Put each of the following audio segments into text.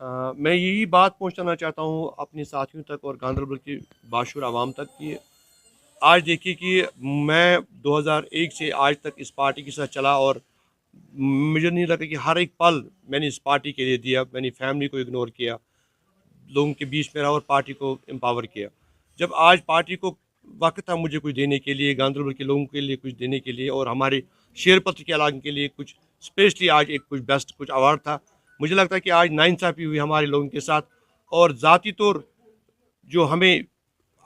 मैं यही बात पहुंचाना चाहता हूं अपने साथियों तक और गांधरबल की बाशूर आवाम तक कि आज देखिए कि मैं 2001 से आज तक इस पार्टी के साथ चला और मुझे नहीं लगा कि हर एक पल मैंने इस पार्टी के लिए दिया। मैंने फैमिली को इग्नोर किया, लोगों के बीच में रहा और पार्टी को एम्पावर किया। जब आज पार्टी को वक्त था मुझे कुछ देने के लिए, गांधरबल के लोगों के लिए कुछ देने के लिए और हमारे शेरपत्र के इलाके के लिए कुछ स्पेशली आज एक कुछ बेस्ट कुछ अवार्ड था, मुझे लगता है कि आज नाइंसाफ़ी हुई हमारे लोगों के साथ। और ज़ाती तौर जो हमें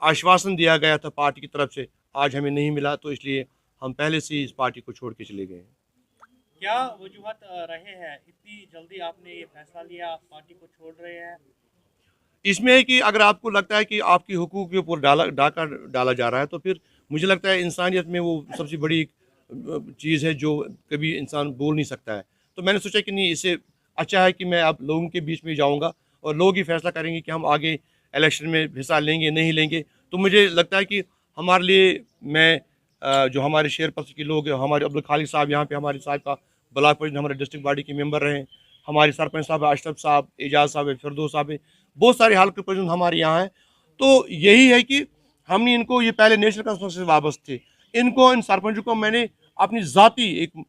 आश्वासन दिया गया था पार्टी की तरफ से आज हमें नहीं मिला, तो इसलिए हम पहले से ही इस पार्टी को छोड़ के चले गए हैं। क्या वजूहत रहे हैं इतनी जल्दी आपने ये फैसला लिया, आप पार्टी को छोड़ रहे हैं? इसमें है कि अगर आपको लगता है कि आपकी हुकूक के ऊपर डाका डाला जा रहा है, तो फिर मुझे लगता है इंसानियत में वो सबसे बड़ी चीज़ है जो कभी इंसान बोल नहीं सकता है। तो मैंने सोचा कि नहीं, इससे अच्छा है कि मैं अब लोगों के बीच में जाऊंगा और लोग ही फैसला करेंगे कि हम आगे इलेक्शन में हिस्सा लेंगे नहीं लेंगे। तो मुझे लगता है कि हमारे लिए मैं जो हमारे शेरपत्र के लोग हैं, हमारे अब्दुल खालिक साहब यहाँ पे हमारे साहब का ब्लॉक प्रेसिडेंट हमारे डिस्ट्रिक्ट बॉडी के मेंबर रहे हैं, हमारे सरपंच साहब अशरफ साहब, एजाज साहब है, फिरदौस साहब है, बहुत सारे हल्के प्रेसिडेंट हमारे यहाँ हैं। तो यही है कि हमने इनको, ये पहले नेशनल कॉन्फ्रेंस से वाबस्ते थे, इनको इन सरपंचों को मैंने अपनी ज़ाती एक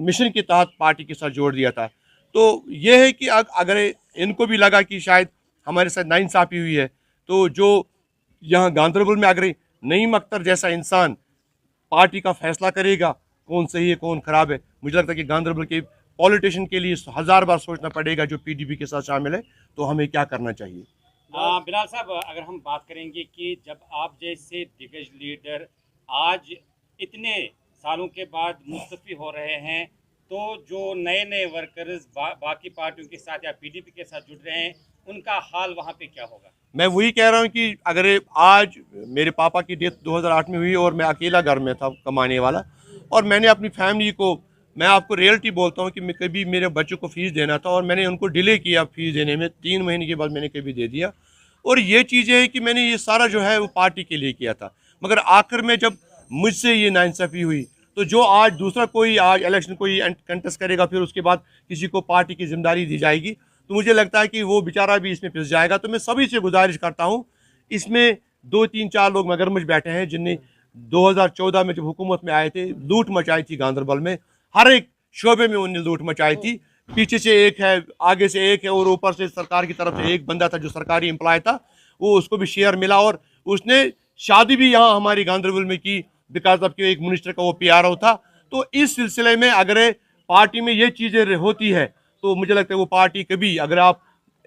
मिशन के तहत पार्टी के साथ जोड़ दिया था। तो ये है कि अगर इनको भी लगा कि शायद हमारे साथ नाइंसाफ़ी हुई है, तो जो यहाँ गांधरबल में अगर नईम अख्तर जैसा इंसान पार्टी का फैसला करेगा कौन सही है कौन खराब है, मुझे लगता है कि गांधरबल के पॉलिटिशियन के लिए 1000 बार सोचना पड़ेगा जो पीडीपी के साथ शामिल है, तो हमें क्या करना चाहिए। बिलाल साहब, अगर हम बात करेंगे कि जब आप जैसे दिग्गज लीडर आज इतने सालों के बाद मुस्तफ़ी हो रहे हैं, तो जो नए नए वर्कर्स बाकी पार्टियों के साथ या पीडीपी के साथ जुड़ रहे हैं, उनका हाल वहाँ पे क्या होगा? मैं वही कह रहा हूँ कि अगर आज मेरे पापा की डेथ 2008 में हुई और मैं अकेला घर में था कमाने वाला, और मैंने अपनी फैमिली को, मैं आपको रियलिटी बोलता हूँ कि मैं कभी मेरे बच्चों को फ़ीस देना था और मैंने उनको डिले किया फ़ीस देने में, 3 महीने के बाद मैंने कभी दे दिया। और ये चीज़ें है कि मैंने ये सारा जो है वो पार्टी के लिए किया था, मगर आखिर में जब मुझसे ये नाइंसाफ़ी हुई, तो जो आज दूसरा कोई आज इलेक्शन कोई कंटेस्ट करेगा फिर उसके बाद किसी को पार्टी की जिम्मेदारी दी जाएगी, तो मुझे लगता है कि वो बेचारा भी इसमें पिस जाएगा। तो मैं सभी से गुजारिश करता हूँ, इसमें 2 3 4 लोग मगरमच्छ बैठे हैं जिनने 2014 में जब हुकूमत में आए थे लूट मचाई थी गांधरबल में, हर एक शोबे में उन्होंने लूट मचाई थी। पीछे से एक है, आगे से एक है और ऊपर से सरकार की तरफ से एक बंदा था जो सरकारी एम्प्लॉय था, वो उसको भी शेयर मिला और उसने शादी भी यहाँ हमारी गांधरबल में की बिकॉज ऑफ एक मिनिस्टर का वो पीआरओ था। तो इस सिलसिले में अगर पार्टी में ये चीज़ें होती है तो मुझे लगता है वो पार्टी कभी, अगर आप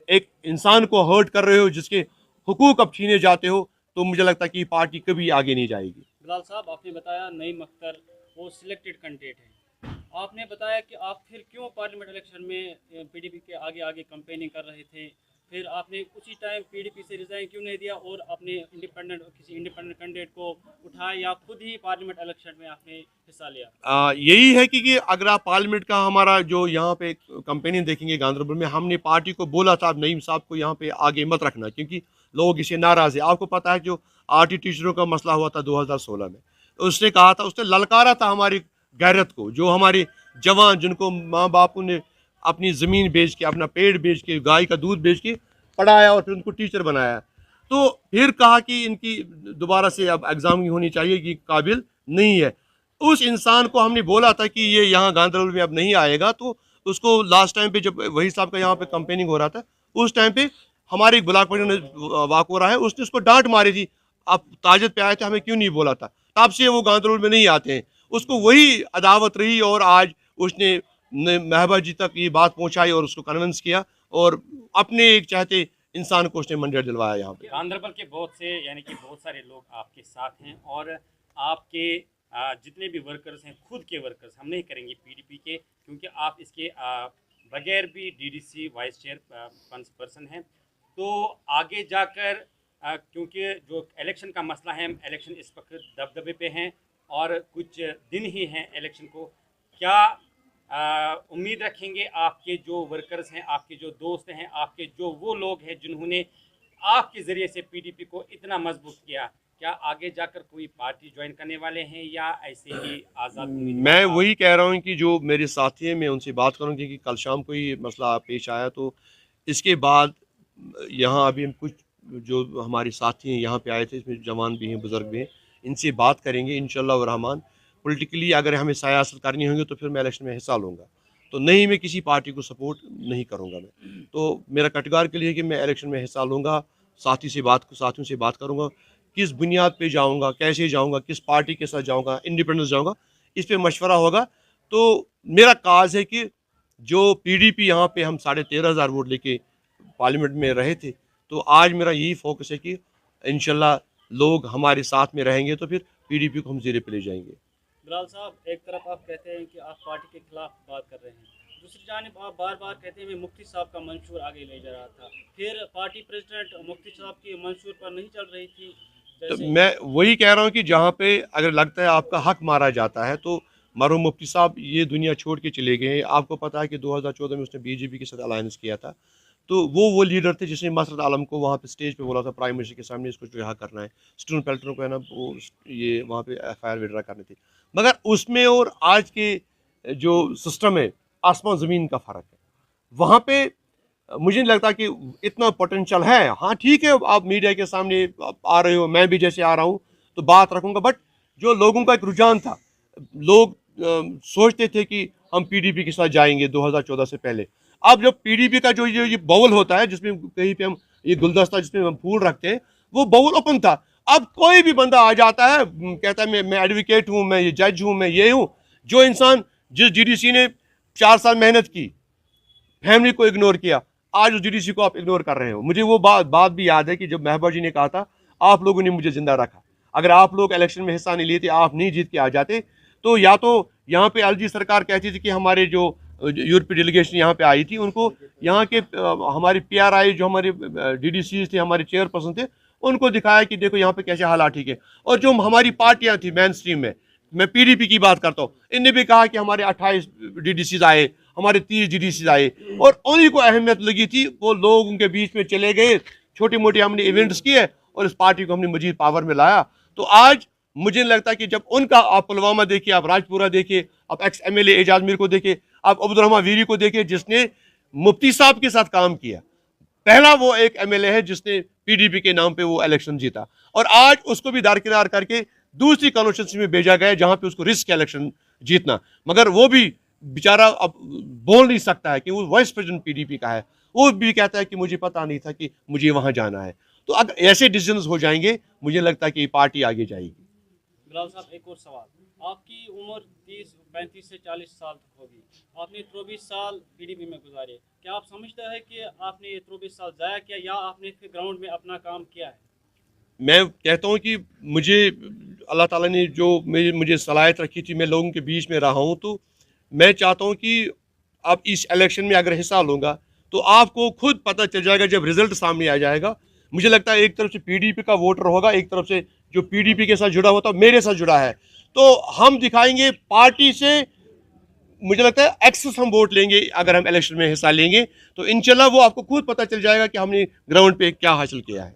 एक इंसान को हर्ट कर रहे हो जिसके हुकूक अब छीने जाते हो, तो मुझे लगता है कि पार्टी कभी आगे नहीं जाएगी। बिलाल साहब, आपने बताया नईम अख्तर वो सिलेक्टेड कैंडिडेट हैं, आपने बताया कि आप फिर क्यों पार्लियामेंट इलेक्शन में पीडीपी के आगे आगे कैंपेनिंग कर रहे थे, फिर आपने उसी टाइम पीडीपी से रिजाइन क्यों नहीं दिया और अपने किसी इंडिपेंडेंट कैंडिडेट को उठाया या खुद ही पार्लियामेंट इलेक्शन में आपने हिस्सा लिया? यही है कि अगर आप पार्लियामेंट का हमारा जो यहाँ पे कंपेनियन देखेंगे गांधरबल में, हमने पार्टी को बोला था नईम साहब को यहाँ पे आगे मत रखना क्योंकि लोग इसे नाराज़ है। आपको पता है जो आरटी टीचरों का मसला हुआ था 2016 में, तो उसने कहा था, उसने ललकारा था हमारी गैरत को, जो हमारे जवान जिनको माँ बापों ने अपनी ज़मीन बेच के, अपना पेड़ बेच के, गाय का दूध बेच के पढ़ाया और फिर उनको टीचर बनाया, तो फिर कहा कि इनकी दोबारा से अब एग्ज़ाम होनी चाहिए कि काबिल नहीं है। उस इंसान को हमने बोला था कि ये यहाँ गांधरबल में अब नहीं आएगा, तो उसको लास्ट टाइम पे जब वही साहब का यहाँ पे कंपेनिंग हो रहा था, उस टाइम पे हमारे एक ब्लॉक प्रेसिडेंट वाक हो रहा है, उसने उसको डांट मारी थी, आप ताजत पे आए थे, हमें क्यों नहीं बोला था। तब से वो गांधरबल में नहीं आते हैं। उसको वही अदावत रही और आज उसने महबा जी तक ये बात पहुँचाई और उसको कन्विंस किया और अपने एक चाहते इंसान को उसने मंडेट दिलवाया यहाँ पे। गांधरबल के बहुत से यानी कि बहुत सारे लोग आपके साथ हैं और आपके जितने भी वर्कर्स हैं, खुद के वर्कर्स, हम नहीं करेंगे पीडीपी के, क्योंकि आप इसके बगैर भी डीडीसी वाइस चेयर पर्सन हैं। तो आगे जाकर क्योंकि जो इलेक्शन का मसला है, इलेक्शन इस वक्त दबदबे पे हैं और कुछ दिन ही हैं इलेक्शन को, क्या उम्मीद रखेंगे आपके जो वर्कर्स हैं, आपके जो दोस्त हैं, आपके जो वो लोग हैं जिन्होंने आपके ज़रिए से पीडीपी को इतना मजबूत किया, क्या आगे जाकर कोई पार्टी ज्वाइन करने वाले हैं या ऐसे ही आज़ाद मैं वही कह रहा हूँ कि जो मेरे साथी हैं मैं उनसे बात करूँ क्योंकि कल शाम को ही मसला पेश आया, तो इसके बाद यहाँ अभी हम कुछ जो हमारे साथी हैं यहाँ पे आए थे, इसमें जवान भी हैं, बुज़ुर्ग भी हैं, इनसे बात करेंगे इंशाअल्लाह रहमान। पॉलिटिकली अगर हमें सियासत करनी होगी तो फिर मैं इलेक्शन में हिस्सा लूँगा, तो नहीं मैं किसी पार्टी को सपोर्ट नहीं करूँगा। मैं तो मेरा कटगार के लिए कि मैं इलेक्शन में हिस्सा लूँगा, साथियों से बात करूँगा, किस बुनियाद पे जाऊँगा, कैसे जाऊँगा, किस पार्टी के साथ जाऊँगा, इंडिपेंडेंस जाऊँगा, इस पे मशवरा होगा। तो मेरा काज है कि जो पीडीपी यहाँ पे हम 13,500 वोट लेके पार्लियामेंट में रहे थे, तो आज मेरा यही फोकस है कि इंशाल्लाह लोग हमारे साथ में रहेंगे तो फिर पीडीपी को हम ज़ीरे पे ले जाएंगे। बिलाल साहब, एक तरफ आप कहते हैं कि आप पार्टी के खिलाफ बात कर रहे हैं, दूसरी जानिब आप बार बार कहते हैं मैं मुफ्ती साहब का मंशूर आगे ले जा रहा था, फिर पार्टी प्रेसिडेंट मुफ्ती साहब की मंशूर पर नहीं चल रही थी। तो मैं वही कह रहा हूँ कि जहाँ पे अगर लगता है आपका हक मारा जाता है तो मरहूम मुफ्ती साहब ये दुनिया छोड़ के चले गए। आपको पता है कि 2014 में उसने बीजेपी के साथ अलायंस किया था, तो वो लीडर थे जिसने मसरत आलम को वहाँ पे स्टेज पे बोला था प्राइम मिनिस्टर के सामने इसको रिहा करना है, स्टून पेल्टन को है ना वो ये वहाँ पे FIR विड्रा करनी थी। मगर उसमें और आज के जो सिस्टम है आसमान ज़मीन का फ़र्क है। वहाँ पे मुझे नहीं लगता कि इतना पोटेंशियल है। हाँ ठीक है, आप मीडिया के सामने आप आ रहे हो, मैं भी जैसे आ रहा हूँ तो बात रखूँगा, बट जो लोगों का एक रुझान था, लोग सोचते थे कि हम पीडीपी के साथ जाएंगे 2014 से पहले। अब जब पीडीपी का जो ये बाउल होता है जिसमें कहीं पे हम ये गुलदस्ता जिसमें हम फूल रखते हैं, वो बाउल ओपन था। अब कोई भी बंदा आ जाता है, कहता है मैं एडवोकेट हूँ, मैं ये जज हूँ, मैं ये हूँ। जो इंसान जिस GDC ने 4 साल मेहनत की, फैमिली को इग्नोर किया, आज उस GDC को आप इग्नोर कर रहे हो। मुझे वो बात भी याद है कि जब महबूबा जी ने कहा था आप लोगों ने मुझे जिंदा रखा, अगर आप लोग इलेक्शन में हिस्सा नहीं लिए थे, आप नहीं जीत के आ जाते, तो या तो यहाँ पे LG सरकार कहती थी कि हमारे जो यूरोपीय डेलीगेशन यहाँ पे आई थी उनको यहाँ के हमारे PRI जो हमारे DDC थे, हमारे चेयरपर्सन थे, उनको दिखाया कि देखो यहाँ पे कैसे हालात ठीक है। और जो हमारी पार्टियाँ थी मेन स्ट्रीम में, मैं PDP की बात करता हूँ, इनने भी कहा कि हमारे 28 DDCs आए, हमारे 30 DDCs आए, और उन्हीं को अहमियत लगी थी। वो लोग उनके बीच में चले गए, छोटे मोटे हमने इवेंट्स किए और इस पार्टी को हमने मजीद पावर में लाया। तो आज मुझे नहीं लगता कि जब उनका आप पुलवामा देखिए, आप राजपुरा देखिए, आप XMLA एजाज मीर को देखिए, आप अब्दुर्रहमान वीरी को देखिए जिसने मुफ्ती साहब के साथ काम किया। पहला वो एक MLA है जिसने PDP के नाम पे वो इलेक्शन जीता, और आज उसको भी दरकिनार करके दूसरी कॉन्स्टिट्यूंसी में भेजा गया जहां पे उसको रिस्क इलेक्शन जीतना। मगर वो भी बेचारा अब बोल नहीं सकता है कि वो वाइस प्रेसिडेंट PDP का है। वो भी कहता है कि मुझे पता नहीं था कि मुझे वहां जाना है। तो अगर ऐसे डिसीजन हो जाएंगे, मुझे लगता है कि पार्टी आगे जाएगी। बिलाल साहब, एक और सवाल, आपकी उम्र 35 से 40 साल तक होगी, आपने 24 साल PDP में गुजारे, क्या आप समझते हैं कि आपने 24 साल ज़ाया किया या आपने फिर ग्राउंड में अपना काम किया है? मैं कहता हूँ कि मुझे अल्लाह ताला ने जो मुझे सलाहियत रखी थी, मैं लोगों के बीच में रहा हूँ, तो मैं चाहता हूँ कि अब इस इलेक्शन में अगर हिस्सा लूँगा तो आपको खुद पता चल जाएगा जब रिजल्ट सामने आ जाएगा। मुझे लगता है एक तरफ से PDP का वोटर होगा, एक तरफ से जो PDP के साथ जुड़ा हुआ था, मेरे साथ जुड़ा है, तो हम दिखाएंगे पार्टी से। मुझे लगता है एक्सेस हम वोट लेंगे अगर हम इलेक्शन में हिस्सा लेंगे, तो इंशाल्लाह वो आपको खुद पता चल जाएगा कि हमने ग्राउंड पे क्या हासिल किया है।